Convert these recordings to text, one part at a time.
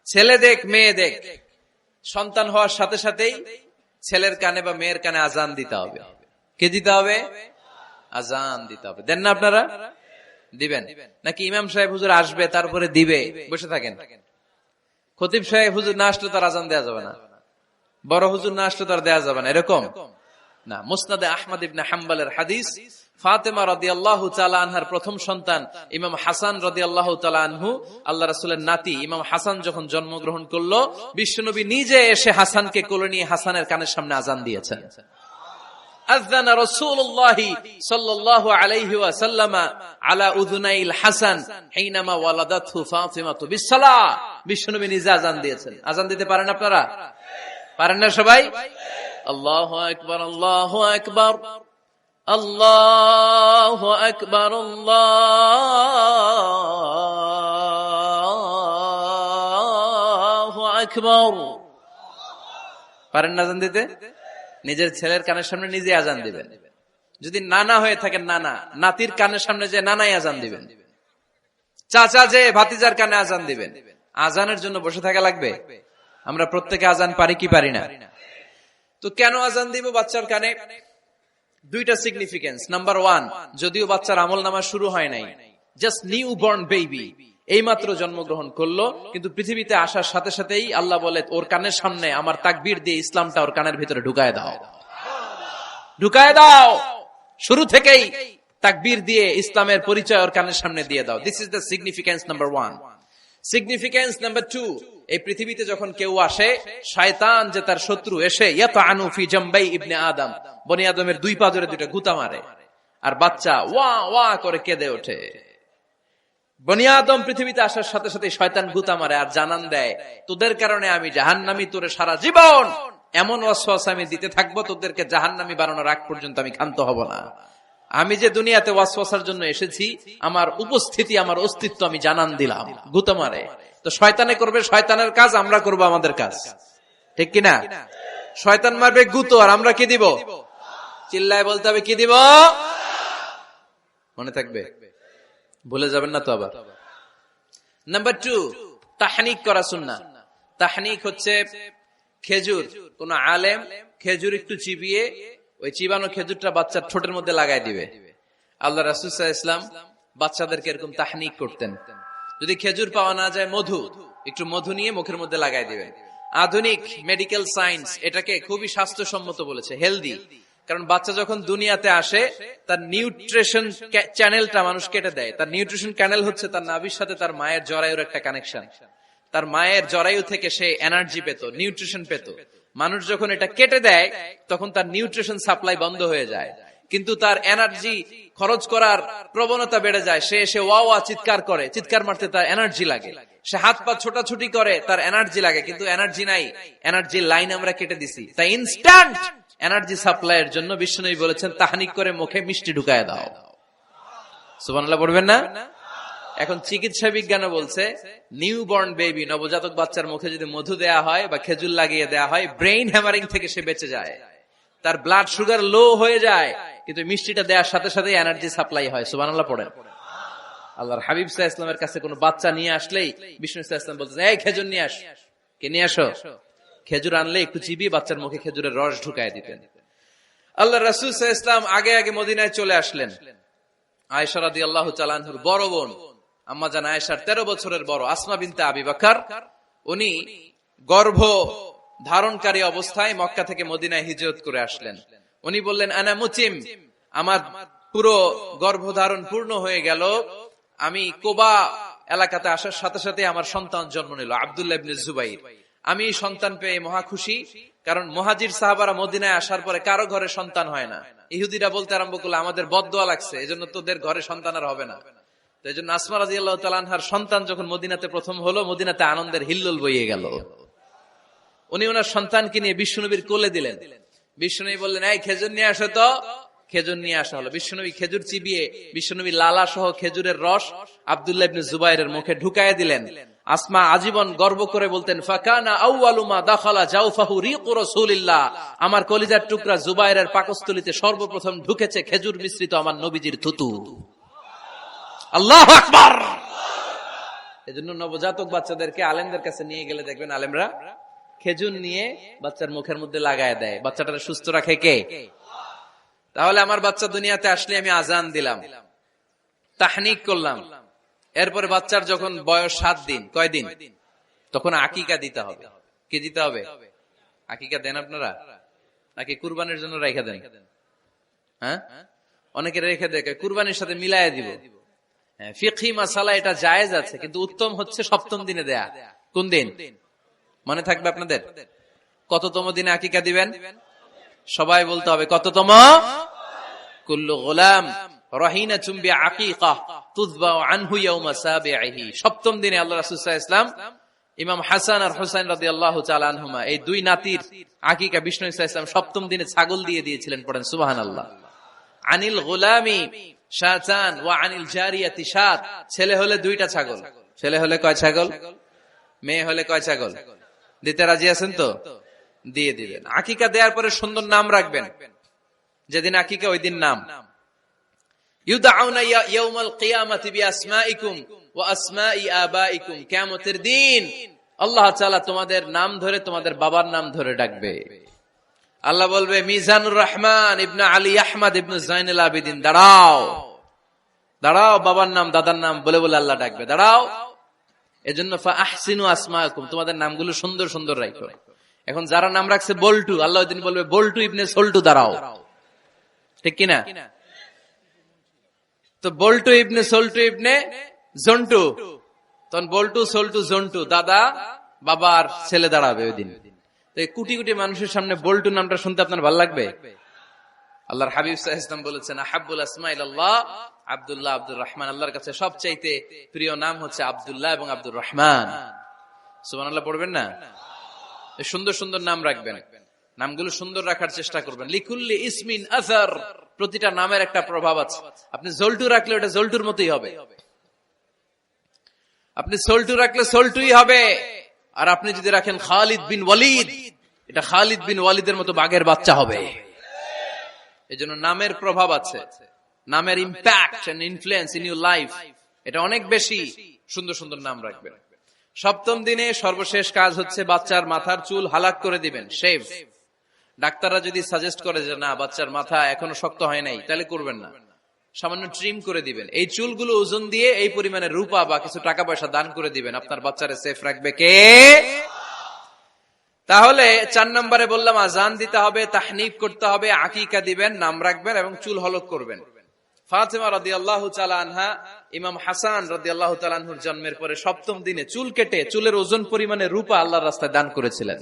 ছেলে দেখ মেয়ে দেখ, সন্তান হওয়ার সাথে সাথেই ছেলের কানে বা মেয়ের কানে আজান দিতে হবে। কে দিতে হবে? আজান দিতে হবে। দেন না আপনারা? দিবেন নাকি ইমাম সাহেব হুজুর আসবে তারপরে দিবে বসে থাকেন? খতিব সাহেব হুজুর না আসলে তার আজান দেওয়া যাবে না, বড় হুজুর না আসলে তার দেওয়া যাবে না, এরকম না। মুসনাদে আহমদ ইবনে হাম্বলের হাদিস, ফাতেমা রাদিয়াল্লাহু তাআলা আনহার প্রথম সন্তান ইমাম হাসান রাদিয়াল্লাহু তাআলা আনহু, আল্লাহ রাসূলের নাতি ইমাম হাসান যখন জন্মগ্রহণ করলো, বিশ্বনবী নিজে এসে হাসানকে কোলে নিয়ে হাসানের কানের সামনে আজান দিয়েছেন। আযানা রাসূলুল্লাহ সাল্লাল্লাহু আলাইহি ওয়াসাল্লাম আলা উযুনাইল হাসান হিনামা ওয়ালাদাতহু ফাতিমাতু বিসসালাহ। বিশ্বনবী নিজে আজান দিয়েছেন। আজান দিতে পারেন আপনারা? পারেন না সবাই? আল্লাহু আকবার, আল্লাহু আকবার, আল্লাহু আকবার, আল্লাহু আকবার। পারেন না আজান দিতে? নিজের ছেলের কানের সামনে নিজে আজান দিবেন। যদি নানা হয়ে থাকেন, নানা নাতির কানের সামনে যে নানাই আজান দিবেন, চাচা যে ভাতিজার কানে আজান দিবেন। আজানের জন্য বসে থাকা লাগবে? আমরা প্রত্যেকে আজান পারি কি পারি না? তো কেন আজান দিব বাচ্চার কানে? দুইটা সিগনিফিকেন্স। নাম্বার ওয়ান, যদিও বাচ্চার আমল নামা শুরু হয় নাই, জাস্ট নিউ বর্ন বেবি, এইমাত্র জন্মগ্রহণ করলো, কিন্তু পৃথিবীতে আসার সাথে সাথেই আল্লাহ বলে ওর কানের সামনে আমার তাকবীর দিয়ে ইসলামটা ওর কানের ভিতরে ঢুকায় দাও, ঢুকায় দাও। শুরু থেকেই তাকবীর দিয়ে ইসলামের পরিচয় ওর কানের সামনে দিয়ে দাও। This is the significance number one. Significance number two, এই পৃথিবীতে যখন কেউ আসে, শয়তান যে তার শত্রু এসে ইয়াতাআনু ফি জামবাই ইবনে আদম, বনি আদমের দুই পা ধরে দুইটা গুতা মারে, আর বাচ্চা ওয়া ওয়া করে কেঁদে ওঠে। বনি আদম পৃথিবীতে আসার সাথে সাথে শয়তান গুতা মারে আর জানান দেয়, তোদের কারণে আমি জাহান্নামী, তোরে সারা জীবন এমন ওয়াসওয়াসা আমি দিতে থাকবো, তোদেরকে জাহান্নামী বানানোর আগ পর্যন্ত আমি ক্ষান্ত হব না। আমি যে দুনিয়াতে ওয়াসওয়াসার জন্য এসেছি, আমার উপস্থিতি, আমার অস্তিত্ব আমি জানান দিলাম। গুতা মারে। তো শয়তানে করবে শয়তানের কাজ, আমরা করব আমাদের কাজ, ঠিক কিনা? শয়তান মারবে গুতো, আর আমরা কি দিব? চিল্লায় বলতে হবে কি দিব? মনে থাকবে, ভুলে যাবেন না তো আবার। নাম্বার টু, তাহনিক করা সুন্নাহ। তাহনিক হচ্ছে খেজুর, কোন আলেম খেজুর একটু চিবিয়ে ওই চিবানো খেজুরটা বাচ্চার ঠোঁটের মধ্যে লাগাই দিবে। আল্লাহ রাসূল সাল্লাল্লাহু আলাইহি ওয়াসাল্লাম বাচ্চাদেরকে এরকম তাহনিক করতেন। যদি খেজুর পাওয়া না যায়, মধু, একটু মধু নিয়ে মুখের মধ্যে লাগাই দিবেন। আধুনিক মেডিকেল সায়েন্স এটাকে খুবই স্বাস্থ্যসম্মত বলেছে, হেলদি। কারণ বাচ্চা যখন দুনিয়াতে আসে, তার নিউট্রিশন চ্যানেলটা মানুষ কেটে দেয়। তার নিউট্রিশন চ্যানেল হচ্ছে তার নাভির সাথে তার মায়ের জরায়ুর একটা কানেকশন। তার মায়ের জরায়ু থেকে সে এনার্জি পেত, নিউট্রিশন পেত। মানুষ যখন এটা কেটে দেয়, তখন তার নিউট্রিশন সাপ্লাই বন্ধ হয়ে যায়, কিন্তু তার এনার্জি খরচ করার প্রবণতা বেড়ে যায়। সে এসে ওয়া ওয়া চিৎকার করে, চিৎকার মারতে তার এনার্জি লাগে। সে হাত পা ছোটাছুটি করে, তার এনার্জি লাগে, কিন্তু এনার্জি নাই, এনার্জির লাইন আমরা কেটে দিছি। তাই ইনস্ট্যান্ট এনার্জি সাপ্লাইয়ের জন্য বিশ্বনবী বলেছেন, তাহনিক করে মুখে মিষ্টি ঢুকায় দাও। সুবহানাল্লাহ পড়বেন না? এখন চিকিৎসা বিজ্ঞানও বলছে, নিউবর্ন বেবি, নবজাতক বাচ্চার মুখে যদি মধু দেয়া হয় বা খেজুর লাগিয়ে দেয়া হয়, ব্রেইন হ্যামারিং থেকে সে বেঁচে যায়। তার ব্লাড সুগার লো হয়ে যায়, কিন্তু মিষ্টিটা দেওয়ার সাথে সাথে এনার্জি সাপ্লাই হয়। সুবহানাল্লাহ পড়েন। আল্লাহর হাবিব সাল্লাল্লাহু আলাইহি ওয়াসাল্লামের কাছে কোনো বাচ্চা নিয়ে আসলেই বিষ্ণু সাল্লাল্লাহু আলাইহি ওয়াসাল্লাম বলতেন, এই খেজুর নিয়ে আস। কে নিয়ে আসো? খেজুর আনলে একটু চিবিয়ে বাচ্চার মুখে খেজুরের রস ঢুকায় দিতেন। আল্লাহ রাসূল সাল্লাল্লাহু আলাইহি ওয়াসাল্লাম আগে আগে মদিনায় চলে আসলেন। আয়েশা রাদিয়াল্লাহু তাআলা আনহার বড় বোন, আম্মা জান আয়েশার 13 বছরের বড়, আসমা বিনতে আবি বকর, উনি গর্ভ ধারণকারী অবস্থায় মক্কা থেকে মদিনায় হিজরত করে আসলেন। উনি বললেন, আনা মুতিম, আমার পুরো গর্ভধারণ পূর্ণ হয়ে গেল, আমি কোবা এলাকাতে আসার সাথে সাথে আমার সন্তান জন্ম নিল, আব্দুল্লাহ ইবনে জুবাইর। আমি সন্তান পেয়ে মহা খুশি, কারণ মুহাজির সাহাবারা মদিনায় আসার পরে কারো ঘরে সন্তান হয় না। ইহুদিরা বলতে আরম্ভ করলো, আমাদের বদদোয়া লাগছে, এজন্য তোদের ঘরে সন্তান আর হবে না। তো এই জন্য আসমা রাদিয়াল্লাহু তাআলা আনহার সন্তান যখন মদিনাতে প্রথম হলো, মদিনাতে আনন্দের হিল্লোল বইয়ে গেল। উনি ওনার সন্তানকে নিয়ে বিশ্বনবীর কোলে দিলেন। বিশ্বনবী বললেন, এই খেজুর নিয়ে আসো তো। খেজুর নিয়ে আসা হলো। বিশ্বনবী খেজুর চিবিয়ে বিশ্বনবী লালা সহ খেজুরের রস আব্দুল্লাহ ইবনে জুবাইরের মুখে ঢুকায় দিলেন। আসমা আজীবন গর্ব করে বলতেন, ফাকানা আউয়ালু মা দাখালা জাওফাহু রিকু রাসূলিল্লাহ, আমার কলিজার টুকরা জুবাইরের পাকস্থলীতে সর্বপ্রথম ঢুকেছে খেজুর মিশ্রিত আমার নবীজির থুতু। আল্লাহু আকবার। এজন্য নবজাতক বাচ্চাদেরকে আলেমদের কাছে নিয়ে গেলে দেখবেন আলেমরা খেজুর নিয়ে বাচ্চার মুখের মধ্যে লাগায় দেয়। বাচ্চাটা সুস্থ রাখে কে? তাহলে আমার বাচ্চা দুনিয়াতে আসলে আমি আজান দিলাম, তাহনিক করলাম, এরপরে বাচ্চার যখন বয়স 7 দিন, কয় দিন, তখন আকিকা দিতে হবে। কি দিতে হবে? আকিকা দেন আপনারা নাকি কুরবানির জন্য রেখে দেন? হ্যাঁ, অনেকে রেখে দেয় কুরবানির সাথে মিলাইয়া দিব। ফিকহি মাসালা এটা জায়েজ আছে, কিন্তু উত্তম হচ্ছে 7ম দিনে দেয়া। কোন দিন মনে থাকবে আপনাদের? কততম দিনে আকিকা দিবেন? সবাই বলতে হবে কততম? কুল্লু গোলাম রাহিনাতুম বিআকিকা তুযবাউ আনহু ইয়াওমা সাবিহি। 7ম দিনে আল্লাহ রাসূল সাল্লাল্লাহু আলাইহি ওয়াসাল্লাম ইমাম হাসান আর হুসাইন রাদিয়াল্লাহু তাআলা আনহুমা, এই দুই নাতির আকিকা বিষ্ণু সাল্লাল্লাহু আলাইহি ওয়াসাল্লাম 7ম দিনে ছাগল দিয়ে দিয়েছিলেন। পড়েন সুবহানাল্লাহ। আনিল গোলামি শাতান ওয়া আনিল জারিয়াতি শাত। ছেলে হলে 2টা ছাগল। ছেলে হলে কয় ছাগল? মেয়ে হলে কয় ছাগল? দিতে রাজি আছেন তো? দিয়ে দিবেন। আকিকা দেওয়ার পরে সুন্দর নাম রাখবেন। যেদিন আকিকা ওই দিন নাম। ইউদাউনা ইয়াউমাল কিয়ামাতি বিআসমাইকুম ওয়া আসমাই আবাইকুম। কিয়ামতের দিন আল্লাহ তাআলা তোমাদের নাম ধরে, তোমাদের বাবার নাম ধরে ডাকবে। আল্লাহ বলবে মিজানুর রহমান ইবনে আলী আহমদ ইবনে জাইনুল আবেদিন, দাঁড়াও দাঁড়াও, বাবার নাম দাদার নাম বলে বলে আল্লাহ ডাকবে, দাঁড়াও। এজন্য ফাআহসিনু আসমাকুম, তোমাদের নামগুলো সুন্দর সুন্দর রাখো। এখন যারা নাম রাখছে বল্টু, আল্লাহ ওই দিন বলবে বল্টু ইবনে সল্টু, দাঁড়াও। ঠিক কিনা? তো বল্টু ইবনে সল্টু ইবনে জন্টু, তখন বল্টু সল্টু জন্টু, দাদা বাবার ছেলে দাঁড়াবে ওই দিন। তো এই কোটি কোটি মানুষের সামনে বল্টু নামটা শুনতে আপনার ভালো লাগবে? আল্লাহর হাবিব সাল্লাল্লাহু আলাইহি ওয়াসাল্লাম বলেছেন আহাব্বুল আসমা ইলাল্লাহ আব্দুল্লাহ আব্দুর রহমান। আল্লাহর কাছে সবচাইতে প্রিয় নাম হচ্ছে আব্দুল্লাহ এবং আব্দুর রহমান। সুবহানাল্লাহ পড়বেন না? সুন্দর সুন্দর নাম রাখবেন, নামগুলো সুন্দর রাখার চেষ্টা করবেন। লিকুল্লি ইসমিন আসার, প্রতিটা নামের একটা প্রভাব আছে। আপনি জল্টু রাখলে ওটা জল্টুর মতোই হবে, আপনি সল্টু রাখলে সল্টুই হবে। আর আপনি যদি রাখেন খালিদ বিন ওয়ালিদ, এটা খালিদ বিন ওয়ালিদের মতো বাঘের বাচ্চা হবে। এই জন্য নামের প্রভাব আছে, নামের impact and influence in your life এটা অনেক বেশি। সুন্দর সুন্দর নাম রাখবেন। 7ম দিনে সর্বশেষ কাজ হচ্ছে বাচ্চার মাথার চুল হালাক করে দিবেন, শেভ। ডাক্তাররা যদি সাজেস্ট করে যে না বাচ্চার মাথা এখনো শক্ত হয় নাই, তাহলে করবেন না, সামান্য ট্রিম করে দিবেন। এই চুলগুলো ওজন দিয়ে এই পরিমাণে রূপা বা কিছু টাকা পয়সা দান করে দিবেন। আপনার বাচ্চারে সেফ রাখবে কে? তাহলে 4 নম্বরে বললাম আজান দিতে হবে, তাহনিক করতে হবে, আকিকা দিবেন, নাম রাখবেন এবং চুল হলক করবেন। ফাতেমা রাদিয়াল্লাহু তাআলা আনহা ইমাম হাসান রাদিয়াল্লাহু তাআলা আনহুর জন্মের পরে 7ম দিনে চুল কেটে চুলের ওজন পরিমাণে রূপা আল্লাহর রাস্তায় দান করেছিলেন।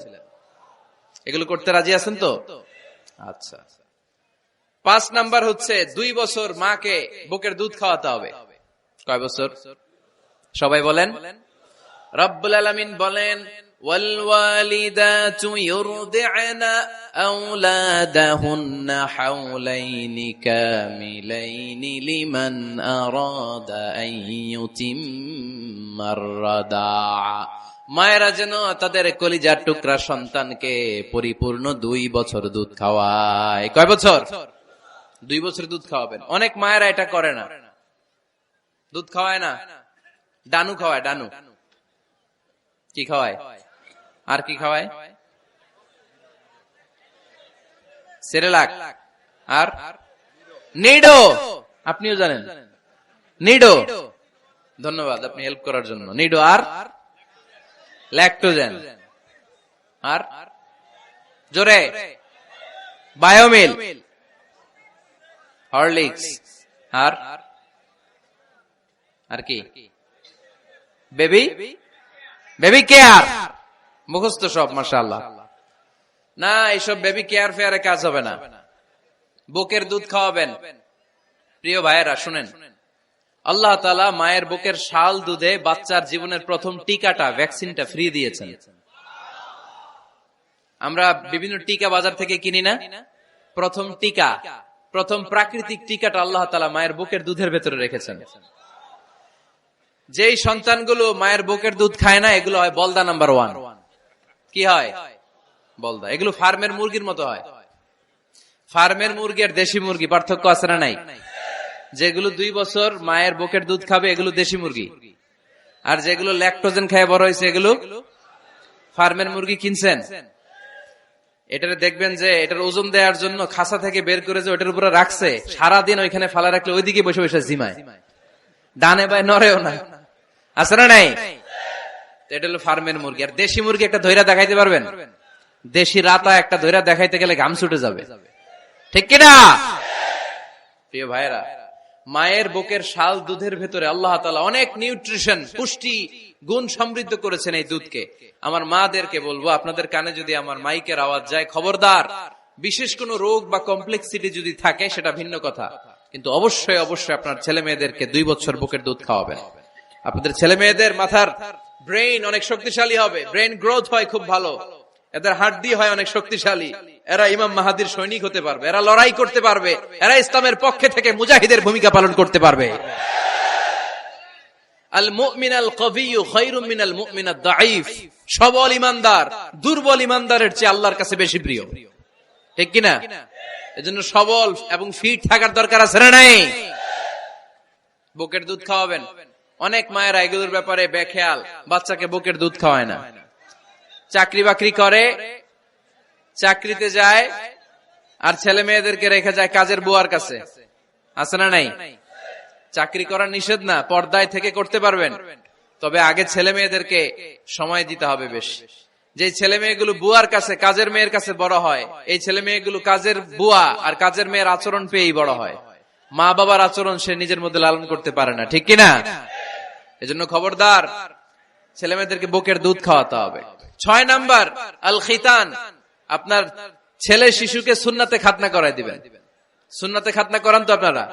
এগুলো করতে রাজি আছেন তো? আচ্ছা। 5 নাম্বার হচ্ছে 2 বছর মাকে বুকের দুধ খাওয়াতে হবে। কয় বছর? সবাই বলেন। রব্বুল আলামিন বলেন ওয়াল ওয়ালিদাতু ইউরদি'না আওলাদাহুন্না হাওলাইনি কামিলাইনি লিমান আরাদা আন ইউতিম্মার রাদা'a। মায়েরা যেন তাদের কলিজার টুকরা সন্তানকে পরিপূর্ণ 2 বছর দুধ খাওয়ায়। কয় বছর? 2 বছর দুধ খাওয়াবেন। অনেক মায়েরা এটা করে না, দুধ খাওয়ায় না, ডানু খাওয়ায়। ডানু কি খাওয়ায়? আর কি খাওয়ায়? সেরেলাক আর নিডো। আপনিও জানেন নিডো? ধন্যবাদ আপনি হেল্প করার জন্য। নিডো আর ল্যাকটোজেন আর জোরে বায়োমিল, হরলিক্স আর কি? Baby care. মুখস্থ সব মাশাআল্লাহ। না, এইসব বেবি কেয়ার ফেয়ারে কাজ হবে না। বুকের দুধ খাওয়াবেন। প্রিয় ভাইয়েরা শুনেন, আল্লাহ তাআলা মায়ের বুকের শাল দুধে বাচ্চার জীবনের প্রথম টিকাটা, ভ্যাকসিনটা ফ্রি দিয়েছেন। আমরা বিভিন্ন টিকা বাজার থেকে কিনি না? প্রথম টিকা, প্রথম প্রাকৃতিক টিকাটা আল্লাহ তাআলা মায়ের বুকের দুধের ভেতরে রেখেছেন। যেই সন্তানগুলো মায়ের বুকের দুধ খায় না, এগুলো হয় বলদা নাম্বার 1। কি হয়? বলদা। এগুলো ফার্মের মুরগির মতো হয়। ফার্মের মুরগি আর দেশি মুরগি পার্থক্য আছে না নাই? যেগুলো 2 বছর মায়ের বুকের দুধ খাবে এগুলো দেশি মুরগি, আর যেগুলো ল্যাকটোজেন খেয়ে বড় হয়েছে এগুলো ফার্মের মুরগি কিনছেন, এটারে দেখবেন যে এটার ওজন দেওয়ার জন্য খাসা থেকে বের করে যে ওটার উপরে রাখছে, সারাদিন ওইখানে ফালা রাখলে ওইদিকে বসে বসে জিমায়, ডানে বাই নড়েও না, আছে না নাই? এটা হলো ফার্মের মুরগি। আর দেশি মুরগি একটা ধৈরা দেখাইতে পারবেন? দেশি রাতা একটা ধৈরা দেখাইতে গেলে ঘাম ছুটে যাবে, ঠিক কিনা? প্রিয় ভাইরা, মায়ের বুকের শাল দুধের ভেতরে আল্লাহ তাআলা অনেক নিউট্রিশন, পুষ্টি গুণ সমৃদ্ধ করেছেন এই দুধকে। আমার মাদেরকে বলবো, আপনাদের কানে যদি আমার মাইকের আওয়াজ যায়, খবরদার, বিশেষ কোনো রোগ বা কমপ্লেক্সিটি যদি থাকে সেটা ভিন্ন কথা, কিন্তু অবশ্যই অবশ্যই আপনার ছেলে মেয়েদেরকে 2 বছর বুকের দুধ খাওয়াবেন। আপনাদের ছেলে মেয়েদের মাথার ব্রেইন অনেক শক্তিশালী হবে, ব্রেইন গ্রোথ হয় খুব ভালো, এদের হাড্ডি হয় অনেক শক্তিশালী, এরা ইমাম মাহাদির সৈনিক হতে পারবে, এরা লড়াই করতে পারবে, এরা ইসলামের পক্ষে থেকে মুজাহিদের ভূমিকা পালন করতে পারবে। আল মুমিন আল কবিয়্যু খায়রুম মিনাল মুমিন আদ দাঈফ, সবল ইমানদার দুর্বল ইমানদারের চেয়ে আল্লাহর কাছে বেশি প্রিয়, ঠিক কিনা? এজন্য সবল এবং ফিট থাকার দরকার আছে না নাই? বুকের দুধ খাওয়াবেন। অনেক মায়েরা এগুলোর ব্যাপারে বেখেয়াল, বাচ্চাকে বুকের দুধ খাওয়ায় না। চাকরি বাকরি করে, চাকরিতে যায়, আর ছেলে মেয়েদেরকে রেখে যায় কাজের বুয়ার কাছে, আছে না নাই? চাকরি করা নিষেধ না, পর্দায় থেকে করতে পারবেন, তবে আগে ছেলে মেয়েদেরকে সময় দিতে হবে বেশি। যে ছেলে মেয়েগুলো বুয়ার কাছে, কাজের মেয়ের কাছে বড় হয়, এই ছেলে মেয়েগুলো কাজের বুয়া আর কাজের মেয়ের আচরণ পেয়েই বড় হয়। মা বাবার আচরণ সে নিজের মধ্যে লালন করতে পারে না, ঠিক কিনা? এজন্য খবরদার, ছেলে মেয়েদেরকে বুকের দুধ খাওয়াতে হবে। 6 নাম্বার আল খিতান, আপনার ছেলে শিশুকে সুন্নাতে খাতনা করায় দিবেন। সুন্নাতে খাতনা করান তো আপনারা?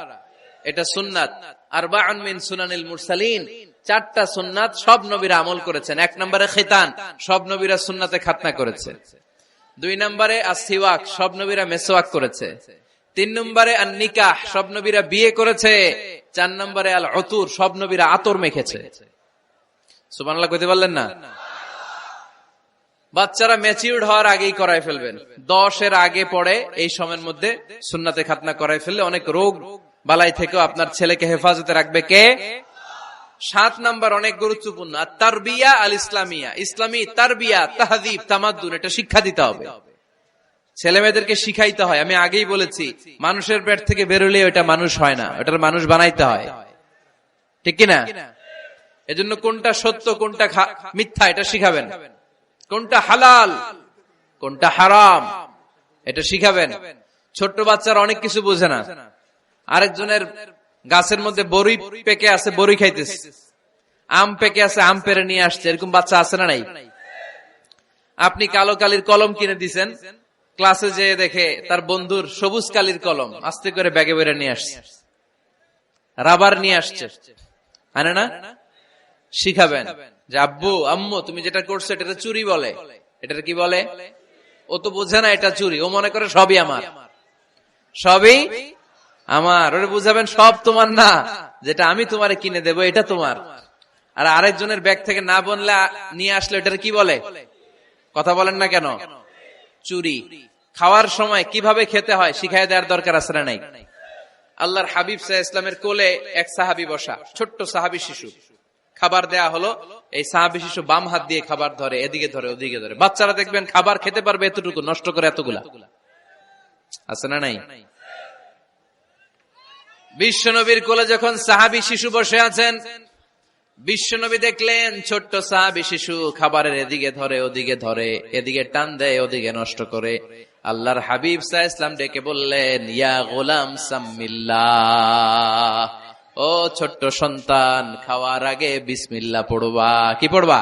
এটা সুন্নাত। আরবাউন মিন সুনানিল মুরসালিন, 4টা সুন্নাত সব নবীরা আমল করেছেন। 1 নম্বরে খিতান, সব নবীরা সুন্নাতে খাতনা করেছে। 2 নম্বরে আসিওয়াক, সব নবীরা মেসওয়াক করেছে। 3 নম্বরে আন নিকাহ, সব নবীরা বিয়ে করেছে। 4 নম্বরে আল উতুর, সব নবীরা আতর মেখেছে। সুবহানাল্লাহ কইতে পারলেন না? বাচ্চারা ম্যাচিউরড হওয়ার আগেই করায় ফেলবেন, 10 এর আগে পড়ে এই সময়ের মধ্যে সুন্নাতে খাতনা করায় ফেললে অনেক রোগ বালাই থেকেও আপনার ছেলেকে হেফাজতে রাখবে কে? 7 নাম্বার অনেক গুরুত্বপূর্ণ, তারবিয়া আল ইসলামিয়া, ইসলামী তারবিয়া, তাহযীব, তামাদ্দুন, এটা শিক্ষা দিতে হবে। ছেলে মেয়েদেরকে শিখাইতে হয়। আমি আগেই বলেছি, মানুষের পেট থেকে বেরোলে ওটা মানুষ হয় না, ওটার মানুষ বানাইতে হয়, ঠিক কিনা? এজন্য কোনটা সত্য কোনটা মিথ্যা এটা শিখাবেন, কোনটা হালাল কোনটা হারাম এটা শিখাবেন। ছোট্ট বাচ্চারা অনেক কিছু বোঝে না। আরেকজনের গাছের মধ্যে বড়ি পেকে আছে, বড়ি খাইতেছে, আম পেকে আছে, আম পেরে নিয়ে আসছে, এরকম বাচ্চা আছে না নাই? আপনি কালো কালির কলম কিনে দিছেন, ক্লাসে যেয়ে দেখে তার বন্ধুর সবুজ কালির কলম, আস্তে করে ব্যাগে বেরে নিয়ে আসছে, রাবার নিয়ে আসছে, আনে না? শিখাবেন যে আব্বু আম্মু তুমি যেটা করছো এটা চুরি বলে, এটা কি বলে? ও তো বোঝে না এটা চুরি, ও মনে করে সবই আমার, সবই আমার। ওরে বুঝাবেন সব তোমার না, যেটা আমি তোমারে কিনে দেবো এটা তোমার। আর আরেকজনের ব্যাগ থেকে না বনলে নিয়ে আসলে এটার কি বলে? কথা বলেন না কেন? চুরি। খাওয়ার সময় কিভাবে খেতে হয় শিখাই দেওয়ার দরকার আছে না নাই? আল্লাহর হাবিব সাল্লাল্লাহু আলাইহি ওয়াসাল্লামের কোলে এক সাহাবী বসা, ছোট্ট সাহাবী শিশু, খাবার দেয়া হলো, এই সাহাবী শিশু বাম হাত দিয়ে খাবার ধরে, এদিকে ধরে ওদিকে ধরে। বাচ্চারা দেখবেন খাবার খেতে পারবে এতটুকু, নষ্ট করে এতগুলা, আছে না নাই? বিশ্বনবীর কোলে যখন সাহাবী শিশু বসে আছেন, বিশ্বনবী দেখলেন ছোট্ট সাহাবী শিশু খাবারের এদিকে ধরে ওদিকে ধরে, এদিকে টান দেয় ওদিকে নষ্ট করে। আল্লাহর হাবিব সাল্লাল্লাহু আলাইহি ওয়াসাল্লাম ডেকে বললেন, ইয়া গোলাম সাম্মিল্লাহ, ও ছোট্ট সন্তান, খাওয়ার আগে বিসমিল্লাহ পড়বা। কি পড়বা?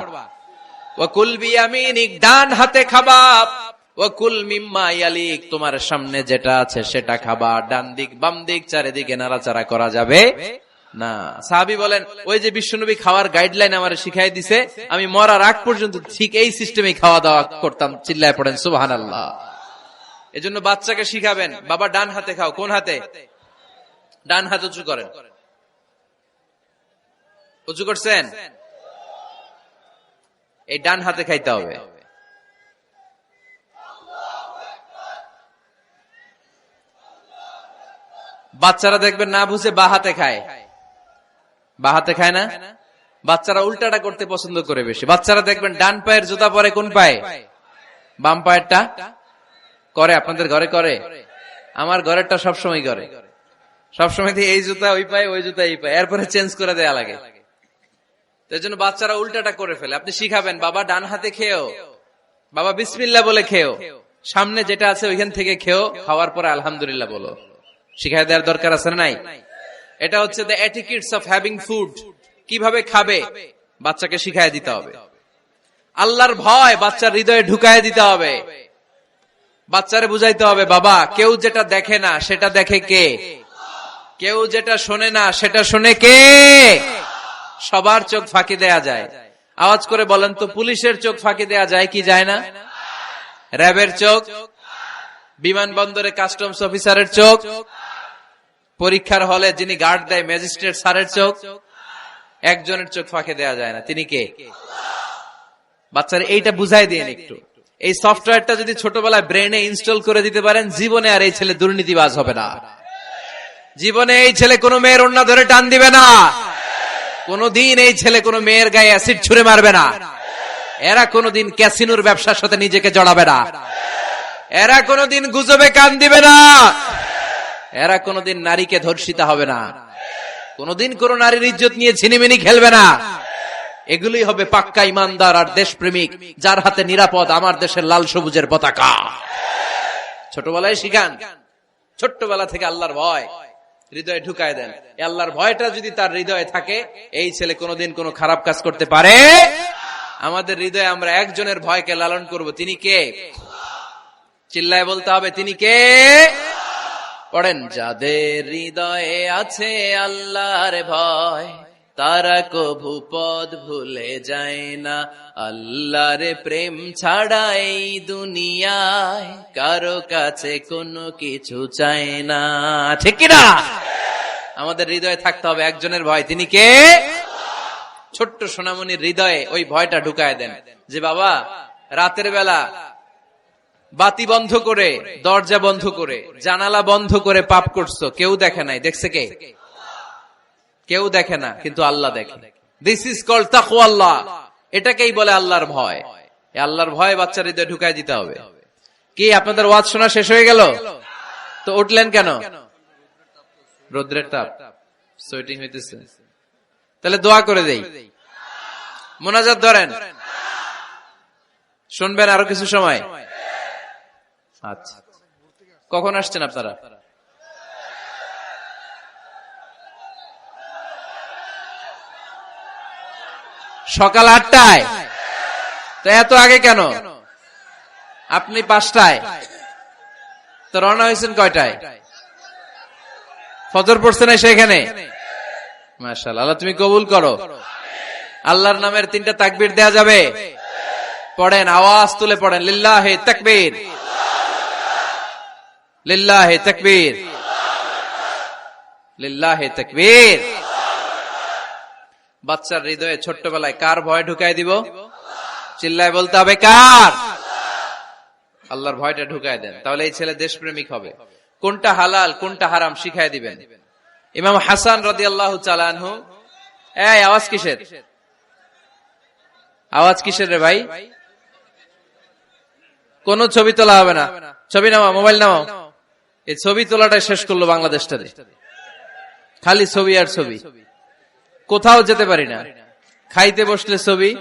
ওয়া কুল বিয়ামিনিক, ডান হাতে খাবা, ওয়া কুল মিম্মা ইয়ালিক, তোমার সামনে যেটা আছে সেটা খাবা। ডান দিক বাম দিক চারিদিকে নাড়াচাড়া করা যাবে না। সাহাবী বলেন, ওই যে বিশ্বনবী খাওয়ার গাইডলাইন আমার শিখাই দিছে, আমি মরার আগ পর্যন্ত ঠিক এই সিস্টেমে খাওয়া দাওয়া করতাম। চিল্লায় পড়েন সুবহানাল্লাহ। এজন্য বাচ্চাকে শিখাবেন, বাবা ডান হাতে খাও। কোন হাতে? ডান হাত উঁচু করেন। উঁচু করছেন? এই ডান হাতে খাইতে হবে। বাচ্চারা দেখবেন না বুঝে বা হাতে খায়, বা হাতে খায় না, বাচ্চারা উল্টাটা করতে পছন্দ করে বেশি। বাচ্চারা দেখবেন ডান পায়ের জুতা পরে কোন পায়ে? বাম পায়েরটা করে। আপনাদের ঘরে করে? আমার ঘরেরটা সবসময় করে। সবসময় এই জুতা ওই পায়ে, ওই জুতা এই পায়ে, এরপরে চেঞ্জ করে দেয়া লাগে। তাই জন্য বাচ্চারা উল্টাটা করে ফেলে। আপনি শিখাবেন, বাবা ডান হাতে খেয়েও, বাবা বিসমিল্লাহ বলে খেয়েও, সামনে যেটা আছে ওইখান থেকে খেয়েও, খাওয়ার পরে আলহামদুলিল্লাহ বলো। শিখাই দেওয়ার দরকার আছে না নাই? এটা হচ্ছে the etiquettes of having food. কিভাবে খাবে বাচ্চাকে শিখাই দিতে হবে। আল্লাহর ভয় বাচ্চার হৃদয়ে ঢুকায় দিতে হবে। বাচ্চারে বুঝাইতে হবে, বাবা কেউ যেটা দেখে না সেটা দেখে কে? কেউ যেটা শোনে না সেটা শোনে কে? সবার চোখ ফাঁকি দেয়া যায়। আওয়াজ করে বলেন তো, পুলিশের চোখ ফাঁকি দেয়া যায় কি যায় না? র্যাবের চোখ, বিমানবন্দরে কাস্টমস অফিসারের চোখ, পরীক্ষার হলে যিনি গার্ড দেয় ম্যাজিস্ট্রেট স্যারের চোখ, একজনের চোখ ফাঁকি দেয়া যায় না। তিনি কে? বাচ্চারা এইটা বুঝাই দিন একটু। এই সফটওয়্যারটা যদি ছোটবেলায় ব্রেনে ইনস্টল করে দিতে পারেন, জীবনে আর এই ছেলে দুর্নীতিবাজ হবে না। জীবনে এই ছেলে কোনো মেয়ের ওড়না ধরে টান দিবে না। কোনদিন এই ছেলে কোনো মেয়ের গায়ে অ্যাসিড ছুঁড়ে মারবে না। এরা কোনদিন ক্যাসিনোর ব্যবসার সাথে নিজেকে জড়াবে না। এরা কোনদিন গুজবে কান দিবে না। এরা কোনদিন নারীকে ধর্ষিতা হবে না। কোনদিন কোন নারীর ইজ্জত নিয়ে ছিনিমিনি খেলবে না। এগুলোই হবে পাক্কা ইমানদার আর দেশপ্রেমিক, যার হাতে নিরাপদ আমার দেশের লাল সবুজের পতাকা। ছোটবেলায় শিখান, ছোট্টবেলা থেকে আল্লাহর ভয় হৃদয়ে ঢুকায় দেন। আল্লাহর ভয়টা যদি তার হৃদয়ে থাকে, এই ছেলে কোনোদিন কোনো খারাপ কাজ করতে পারে। আমাদের হৃদয়ে আমরা একজনের ভয়কে লালন করব, তিনি কে? চিল্লায় বলতে হবে, তিনি কে? পড়েন, যাদের হৃদয়ে আছে আল্লাহর ভয়, তারা কভু পথ ভুলে যায় না। আল্লাহর প্রেম ছাড়া এই দুনিয়ায় কারো কাছে কোনো কিছু চায় না। ঠিক কিনা? আমাদের হৃদয়ে থাকতে হবে একজনের ভয়, তিনি কে? ছোট্ট সোনামণির হৃদয়ে ওই ভয়টা ঢুকায় দেন যে বাবা রাতের বেলা বাতি বন্ধ করে, দরজা বন্ধ করে, জানালা বন্ধ করে পাপ করছো, কেউ দেখে নাই। দেখছে কে? কেউ দেখে না, কিন্তু আল্লাহ দেখে। দিস ইজ কল্ড তাকওয়াল্লাহ। এটাকেই বলে আল্লাহর ভয়। এই আল্লাহর ভয় বাচ্চার হৃদয়ে ঢুকায় দিতে হবে। কি আপনাদের ওয়াজ শোনা শেষ হয়ে গেল? তো উঠলেন কেন? রোদ্রের তাপ, সোয়েটিং হইতেছে। তাহলে দোয়া করে দেই, মোনাজাত ধরেন, শুনবেন আরো কিছু সময়। আচ্ছা, কখন আসছেন আপনারা? সকাল 8টায়। তো এত আগে কেন? আপনি 5টায়, তো রওনা হয়েছেন কয়টায়? ফজর পড়ছেন সেখানে? মাশাআল্লাহ, আল্লাহ তুমি কবুল করো। আল্লাহর নামের 3টা তাকবীর দেয়া যাবে? পড়েন, আওয়াজ তুলে পড়েন, লিল্লাহি তাকবীর, লিল্লাহি তাকবীর, লিল্লাহি তাকবীর। বাচ্চার হৃদয়ে ছোট্টবেলায় কার ভয় ঢুকাই দিব? চিল্লায় বলতে হবে, কার? আল্লাহর ভয়টা ঢুকায় দেন, তাহলে এই ছেলে দেশপ্রেমিক হবে। কোনটা হালাল কোনটা হারাম শিখাই দিবেন। ইমাম হাসান রাদিয়াল্লাহু তাআলা আনহু, এই আওয়াজ কিসের? আওয়াজ কিসের রে ভাই? কোন ছবি তোলা হবে না। ছবি নামাও, মোবাইল নামাও। এই ছবি তোলাটা শেষ করলো বাংলাদেশটাতে। খালি ছবি আর ছবি, কোথাও যেতে পারি না। খাইতে বসলে ছবি,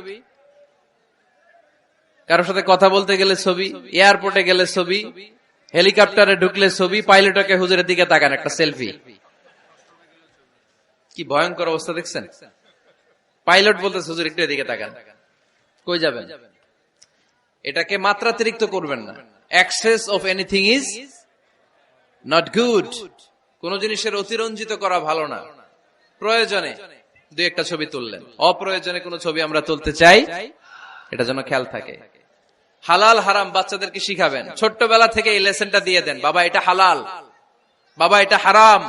কারোর সাথে কথা বলতে গেলে ছবি, এয়ারপোর্টে গেলে ছবি, হেলিকপ্টারে ঢুকলে ছবি, পাইলটকে হুজুরের দিকে তাকান, একটা সেলফি। কি ভয়ঙ্কর অবস্থা দেখছেন? পাইলট বলতেছে হুজুর একটু এদিকে তাকান। কই যাবেন? এটাকে মাত্রাতিরিক্ত করবেন না। Access of anything is not good. কোন জিনিসের অতিরঞ্জিত করা ভালো না। প্রয়োজনে 2-1টা ছবি তুললেন, অপ্রয়োজনে কোন ছবি আমরা তুলতে চাই, এটা যেন খেয়াল থাকে। হালাল হারাম বাচ্চাদেরকে শিখাবেন, ছোট্টবেলা থেকে এই লেসনটা দিয়ে দেন। বাবা এটা হালাল, বাবা এটা হারাম,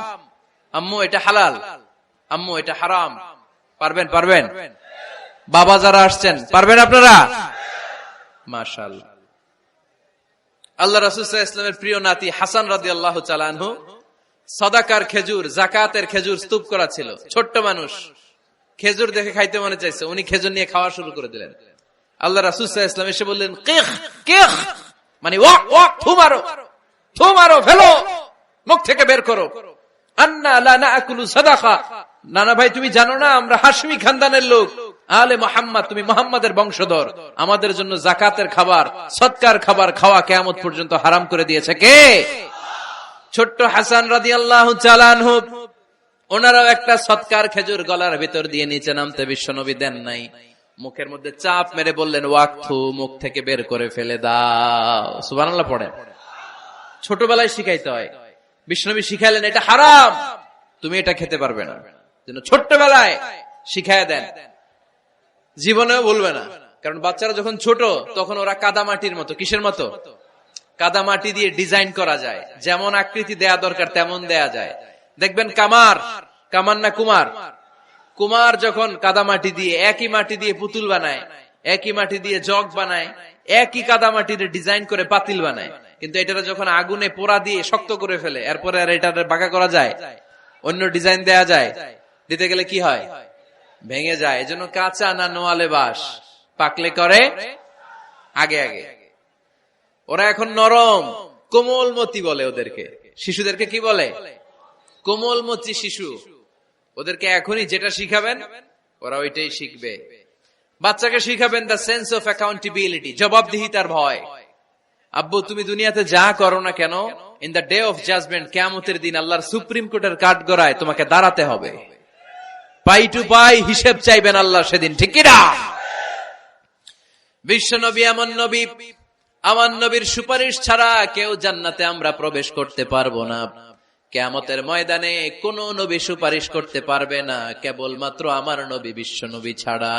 আম্মু এটা হালাল, আম্মু এটা হারাম। পারবেন? পারবেন? বাবা যারা আসছেন পারবেন আপনারা? মাশাআল্লাহ। আল্লাহ রাসূল সাল্লাল্লাহু আলাইহি ওয়াসাল্লামের প্রিয় নাতি হাসান রাদিয়াল্লাহু তাআলা আনহু সাদাকার খেজুর, যাকাতের খেজুর স্তূপ করা ছিল। ছোট্ট মানুষ, খেজুর দেখে খাইতে মনে চাইছে, উনি খেজুর নিয়ে খাওয়া শুরু করে দিলেন। আল্লাহ রাসূল সাল্লাল্লাহু আলাইহি ওয়াসাল্লাম এসে বললেন, কিখ কিখ, মানে ওয়াক ওয়াক, থু মারো, ফেলো, মুখ থেকে বের করো। আন্না লা নাআকুলু সাদাকা, নানা ভাই তুমি জানো না আমরা হাশমি খানদানের লোক, আলে মুহাম্মদ, তুমি মুহাম্মাদের বংশধর, আমাদের জন্য যাকাতের খাবার, সদকার খাবার খাওয়া কিয়ামত পর্যন্ত হারাম করে দিয়েছে কে? ছোট্ট হাসান রাদিয়াল্লাহু তাআলা আনহু, ওনারাও একটা সদকার খেজুর গলার ভিতর দিয়ে নিচে নামতে বিশ্বনবী দেন নাই, মুখের মধ্যে চাপ মেরে বললেন ওয়াকথু, মুখ থেকে বের করে ফেলে দাও। সুবহানাল্লাহ পড়েন। ছোটবেলায় শিখাইতে হয়। বিশ্বনবী শিখাইলেন এটা হারাম, তুমি এটা খেতে পারবে না, ছোট্টবেলায় শিখায় দেন, জীবনেও বলবে না। কারণ বাচ্চারা যখন ছোট তখন ওরা কাদামাটির মতো, কিসের মতো? কাদামাটি দিয়ে ডিজাইন করা যায়, যেমন আকৃতি দেয়া দরকার তেমন দেয়া যায়। দেখবেন কামার না কুমার যখন কাদামাটি দিয়ে, একই মাটি দিয়ে পুতুল বানায়, একই মাটি দিয়ে জগ বানায়, একই কাদামাটির ডিজাইন করে পাতিল বানায়, কিন্তু এটা যখন আগুনে পোড়া দিয়ে শক্ত করে ফেলে, এরপরে আর এটা বাঁকা করা যায়, অন্য ডিজাইন দেয়া যায়, দিতে গেলে কি হয়? ভেঙে যায়। এজন্য কাঁচা না নোয়ালে বাস, পাকলে করে আগে আগে। ওরা এখন নরম, কোমলমতি বলে ওদেরকে, শিশুদেরকে কি বলে? কোমলমতি শিশু। ওদেরকে এখনই যেটা শিখাবেন ওরা ওইটাই শিখবে। বাচ্চাকে শিখাবেন দ্য সেন্স অফ অ্যাকাউন্টেবিলিটি, জবাবদিহিতার ভয়। আব্বু তুমি দুনিয়াতে যা করো না কেন, in the day of judgement, কিয়ামতের দিন আল্লাহর সুপ্রিম কোর্টের কাঠগড়ায় তোমাকে দাঁড়াতে হবে, পাই টু পাই হিসেব চাইবেন আল্লাহ সেদিন, ঠিক কি না? বিশ্ব নবী এমন নবী, আমার নবীর সুপারিশ ছাড়া কেউ জান্নাতে আমরা প্রবেশ করতে পারবো না। কিয়ামতের ময়দানে কোন নবী সুপারিশ করতে পারবে না, কেবলমাত্র আমার নবী বিশ্ব নবী ছাড়া।